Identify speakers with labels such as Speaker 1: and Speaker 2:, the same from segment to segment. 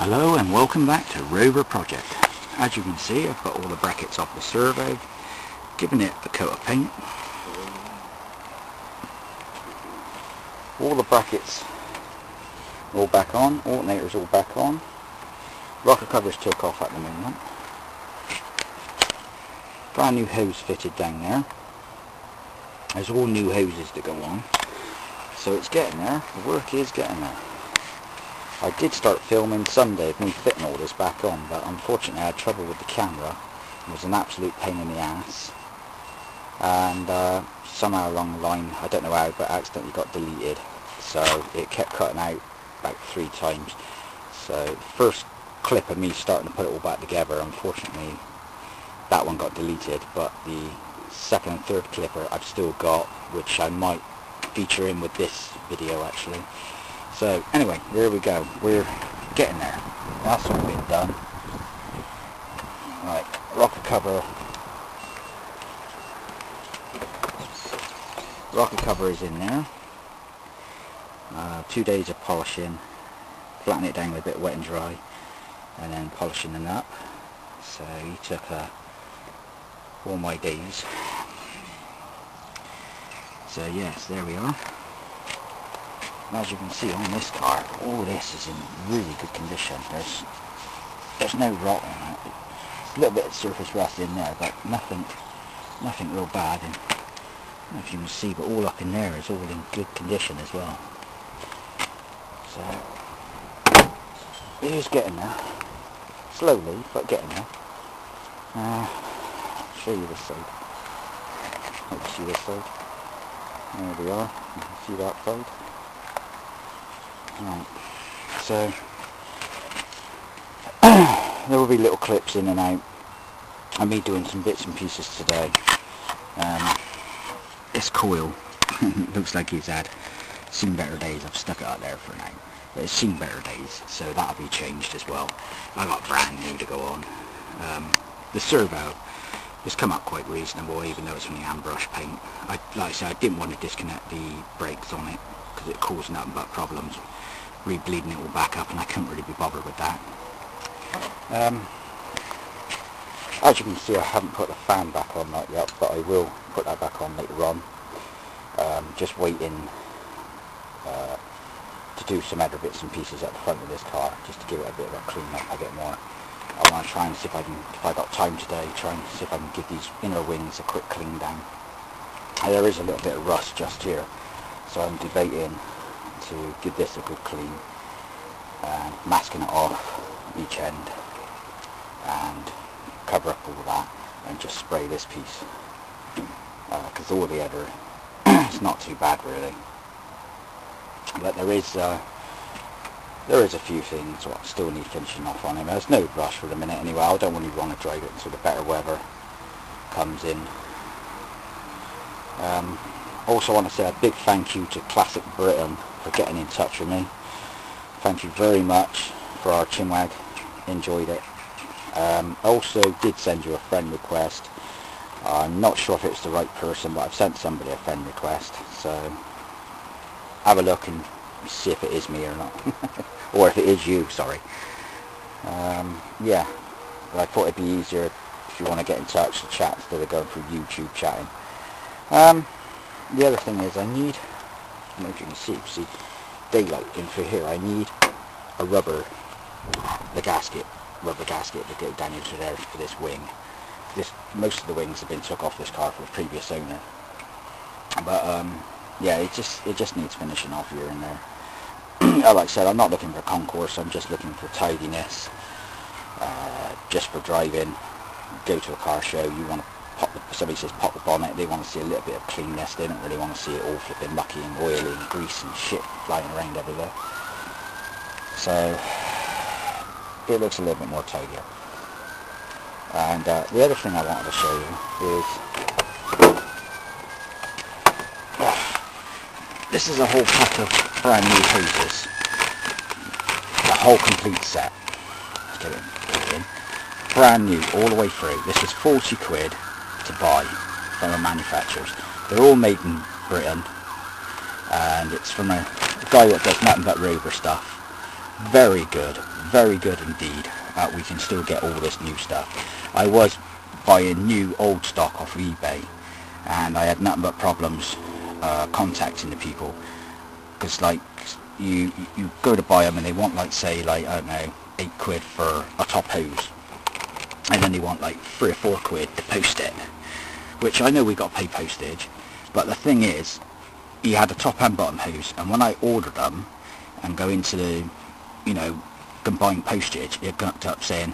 Speaker 1: Hello and welcome back to Rover Project. As you can see, I've got all the brackets off the servo, given it a coat of paint. All the brackets all back on, alternators all back on. Rocker covers took off at the moment. Brand new hose fitted down there. There's all new hoses that go on. So it's getting there, the work is getting there. I did start filming Sunday of me fitting all this back on, but unfortunately I had trouble with the camera. It was an absolute pain in the ass. And somehow along the line, I don't know how, but accidentally got deleted. So it kept cutting out about 3 times. So first clip of me starting to put it all back together, unfortunately that one got deleted, but the second and third clipper I've still got, which I might feature in with this video actually. So anyway, there we go, we're getting there. That's all been done. Right, rocker cover is in there. 2 days of polishing, flattening it down with a bit wet and dry, and then polishing it up. So he took all my days. So yes, there we are. As you can see on this car, all this is in really good condition. There's no rot on it. A little bit of surface rust in there, but nothing real bad. And I don't know if you can see, but all up in there is all in good condition as well. So it is getting there, slowly, but getting there. Show you this side. Hope you see this side. There we are. You can see that side. Right, so there will be little clips in and out of me doing some bits and pieces today. This coil looks like it's had seen better days. I've stuck it out there for now, but it's seen better days, so that'll be changed as well. I got brand new to go on. The servo has come up quite reasonable, even though it's only hand brush paint. Like I said, I didn't want to disconnect the brakes on it because it caused nothing but problems. Re-bleeding it all back up, and I couldn't really be bothered with that. As you can see, I haven't put the fan back on that yet, but I will put that back on later on. Just waiting to do some other bits and pieces at the front of this car, just to give it a bit of a clean up a bit more. I want to try and see if I got time today, try and see if I can give these inner wings a quick clean down. There is a little bit of rust just here, so I'm debating to give this a good clean, and masking it off each end and cover up all that and just spray this piece, because all the other it's not too bad really, but there is a few things what still need finishing off on him. There's no rush for the minute anyway. I don't really want to drive it until the better weather comes in. Also want to say a big thank you to Classic Britain for getting in touch with me. Thank you very much for our chinwag, enjoyed it. I also did send you a friend request. I'm not sure if it's the right person, but I've sent somebody a friend request, so have a look and see if it is me or not. Or if it is you, sorry. Yeah, but I thought it'd be easier if you want to get in touch to chat instead of going through YouTube chatting. The other thing is I need, I don't know if you can see daylight in through here. I need a rubber gasket to go down into there for this wing. Most of the wings have been took off this car for the previous owner, but yeah, it just needs finishing off here and there. Like I said, I'm not looking for concourse, I'm just looking for tidiness, just for driving. Go to a car show, you want to somebody says pop the bonnet, they want to see a little bit of cleanness, they don't really want to see it all flipping mucky and oily and grease and shit flying around everywhere. So it looks a little bit more tidier. And the other thing I wanted to show you is this is a whole pack of brand new hoses, the whole complete set. Let's get it in. Brand new all the way through. This is 40 quid to buy from the manufacturers. They're all made in Britain, and it's from a guy that does nothing but Rover stuff. very good indeed. We can still get all this new stuff. I was buying new old stock off eBay, and I had nothing but problems contacting the people, because like you go to buy them and they want, like, say, like, I don't know, £8 for a top hose, and then they want like £3 or £4 to post it, which I know we got to pay postage, but the thing is, he had a top and bottom hose, and when I ordered them and go into the, you know, combine postage, it got up saying,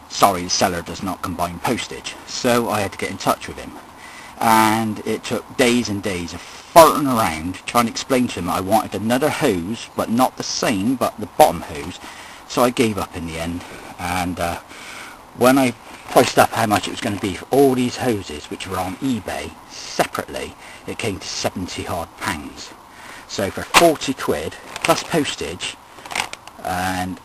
Speaker 1: sorry, the seller does not combine postage. So I had to get in touch with him, and it took days and days of farting around trying to explain to him that I wanted another hose, but not the same, but the bottom hose. So I gave up in the end, and when I priced up how much it was going to be for all these hoses, which were on eBay separately, it came to £70 odd. So for £40 plus postage, and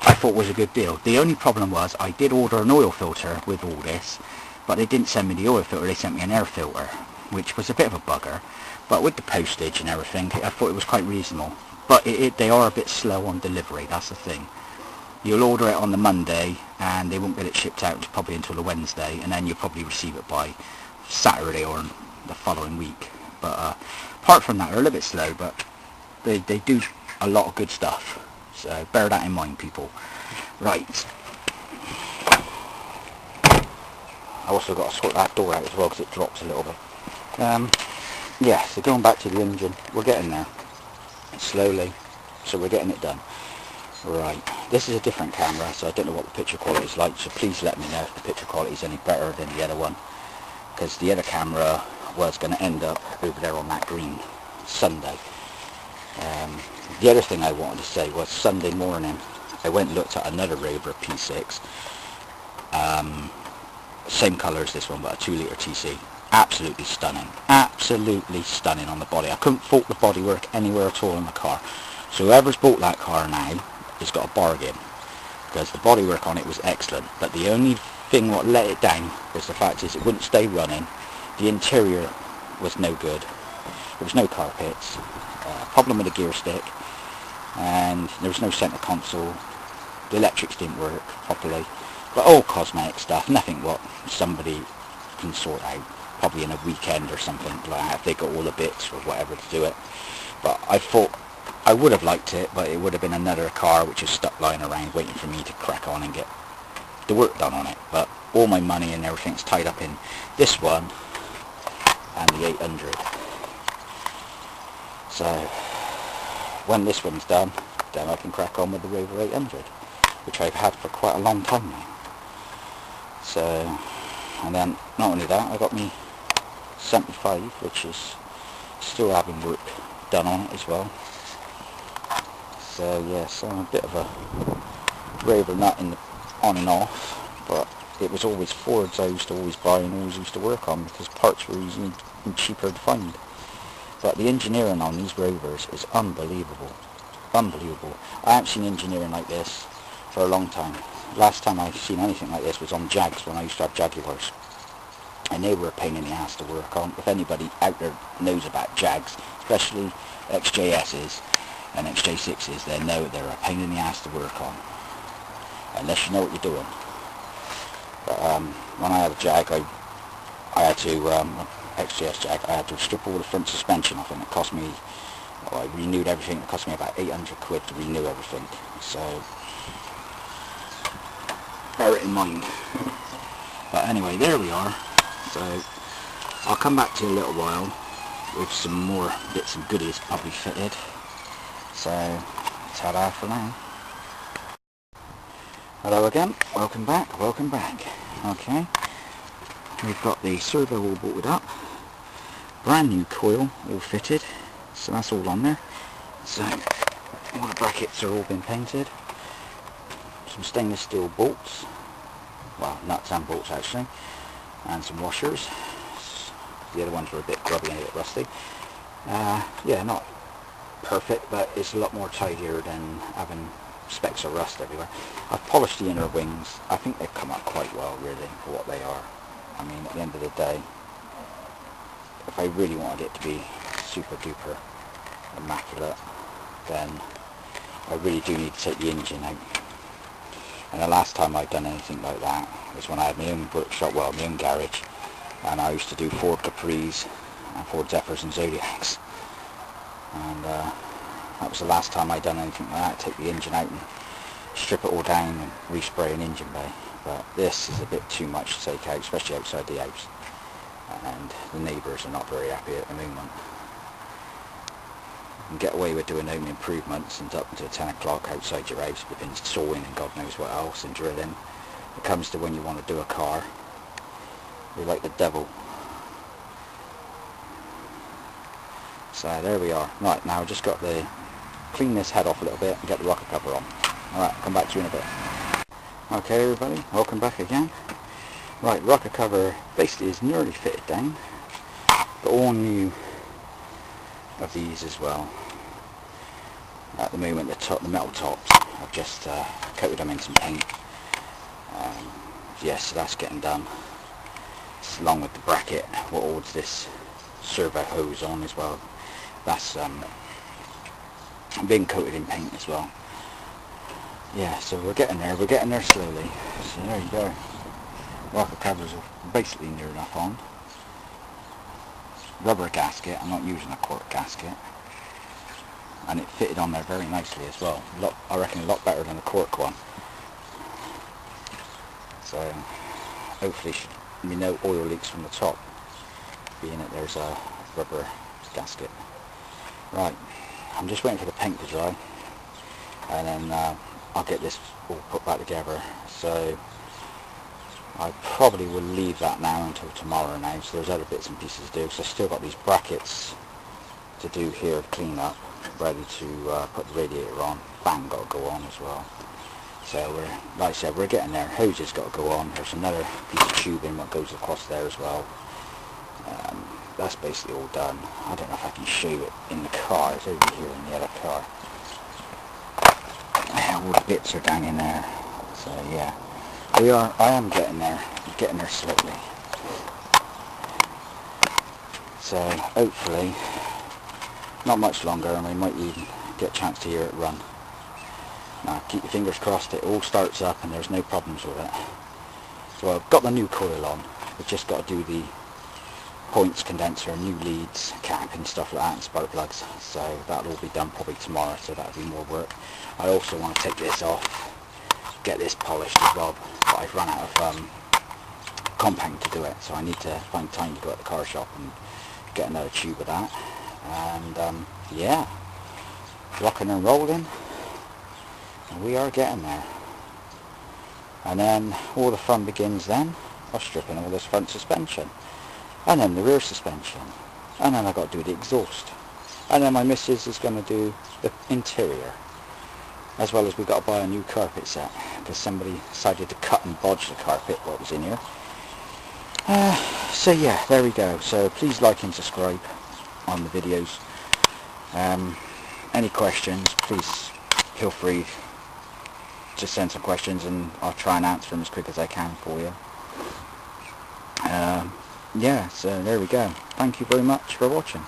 Speaker 1: I thought was a good deal. The only problem was I did order an oil filter with all this, but they didn't send me the oil filter, they sent me an air filter, which was a bit of a bugger. But with the postage and everything, I thought it was quite reasonable. But they are a bit slow on delivery, that's the thing. You'll order it on the Monday, and they won't get it shipped out probably until the Wednesday, and then you'll probably receive it by Saturday or the following week. But apart from that, they're a little bit slow, but they do a lot of good stuff. So bear that in mind, people. Right. I also got to sort that door out as well, because it drops a little bit. Yeah, so going back to the engine, we're getting there. Slowly. So we're getting it done. Right. This is a different camera, so I don't know what the picture quality is like, so please let me know if the picture quality is any better than the other one. Because the other camera was going to end up over there on that green Sunday. The other thing I wanted to say was Sunday morning I went and looked at another Rover P6, same colour as this one, but a 2 litre TC. Absolutely stunning on the body. I couldn't fault the bodywork anywhere at all in the car. So whoever's bought that car now has got a bargain, because the bodywork on it was excellent, but the only thing what let it down was the fact is it wouldn't stay running. The interior was no good. There was no carpets, problem with the gear stick, and there was no centre console. The electrics didn't work properly, but all cosmetic stuff, nothing what somebody can sort out probably in a weekend or something like that if they got all the bits or whatever to do it. But I thought I would have liked it, but it would have been another car which is stuck lying around waiting for me to crack on and get the work done on it. But all my money and everything's tied up in this one and the 800. So when this one's done, then I can crack on with the Rover 800, which I've had for quite a long time now. So, and then not only that, I got me 75, which is still having work done on it as well. So yes, I'm a bit of a Rover nut in the on and off, but it was always Fords I used to always buy and always used to work on, because parts were easy and cheaper to find. But the engineering on these Rovers is unbelievable. Unbelievable. I haven't seen engineering like this for a long time. Last time I've seen anything like this was on Jags, when I used to have Jaguars. And they were a pain in the ass to work on. If anybody out there knows about Jags, especially XJS's and XJ6's, they know they're a pain in the ass to work on, unless you know what you're doing. But when I had a Jag, I had to, XJS Jag, I had to strip all the front suspension off, and it cost me, well, I renewed everything, it cost me about £800 to renew everything. So bear it in mind. But anyway, there we are. So I'll come back to you in a little while with some more bits and goodies probably fitted. So ta-da for now. Hello again, welcome back. Okay, we've got the servo all bolted up, brand new coil all fitted, so that's all on there. So all the brackets are all been painted, some stainless steel bolts, well, nuts and bolts actually, and some washers. The other ones were a bit grubby and a bit rusty. Yeah, not perfect, but it's a lot more tidier than having specks of rust everywhere. I've polished the inner wings. I think they've come out quite well, really, for what they are. I mean, at the end of the day, if I really wanted it to be super duper immaculate, then I really do need to take the engine out. And the last time I've done anything like that was when I had my own workshop, well, my own garage, and I used to do Ford Capris and Ford Zephyrs and Zodiacs. And that was the last time I'd done anything like that, take the engine out and strip it all down and respray an engine bay. But this is a bit too much to take out, especially outside the house. And the neighbours are not very happy at the moment. You can get away with doing home improvements and up until 10 o'clock outside your house. You've been sawing and God knows what else and drilling. It comes to when you want to do a car, you're like the devil. So there we are. Right, now I've just got to clean this head off a little bit and get the rocker cover on. Alright, come back to you in a bit. Okay everybody, welcome back again. Right, rocker cover basically is nearly fitted down. Got all new of these as well. At the moment the metal tops, I've just coated them in some paint. Yes, so that's getting done. It's along with the bracket what holds this servo hose on as well. That's being coated in paint as well. Yeah, so we're getting there slowly. So there you go. Rocker covers are basically near enough on. Rubber gasket, I'm not using a cork gasket. And it fitted on there very nicely as well. I reckon a lot better than the cork one. So hopefully should be no oil leaks from the top, being that there's a rubber gasket. Right, I'm just waiting for the paint to dry, and then I'll get this all put back together. So I probably will leave that now until tomorrow now, so there's other bits and pieces to do. So I've still got these brackets to do here, clean up, ready to put the radiator on. Fan got to go on as well. So like I said, we're getting there. Hose has got to go on. There's another piece of tubing that goes across there as well. That's basically all done. I don't know if I can show you it in the car. It's over here in the other car. All the bits are down in there. So yeah, I am getting there. I'm getting there slowly. So hopefully, not much longer, and we might even get a chance to hear it run. Now keep your fingers crossed it all starts up and there's no problems with it. So I've got the new coil on. We've just got to do the points condenser, new leads, cap and stuff like that, and spark plugs. So that'll all be done probably tomorrow, so that'll be more work. I also want to take this off, get this polished as well, but I've run out of compound to do it, so I need to find time to go at the car shop and get another tube of that. And yeah, rocking and rolling, and we are getting there. And then all the fun begins then of stripping all this front suspension, and then the rear suspension, and then I've got to do the exhaust, and then my missus is going to do the interior, as well as we've got to buy a new carpet set because somebody decided to cut and bodge the carpet what was in here. So yeah, there we go. So please like and subscribe on the videos. Any questions, please feel free to send some questions and I'll try and answer them as quick as I can for you. Yeah, so there we go. Thank you very much for watching.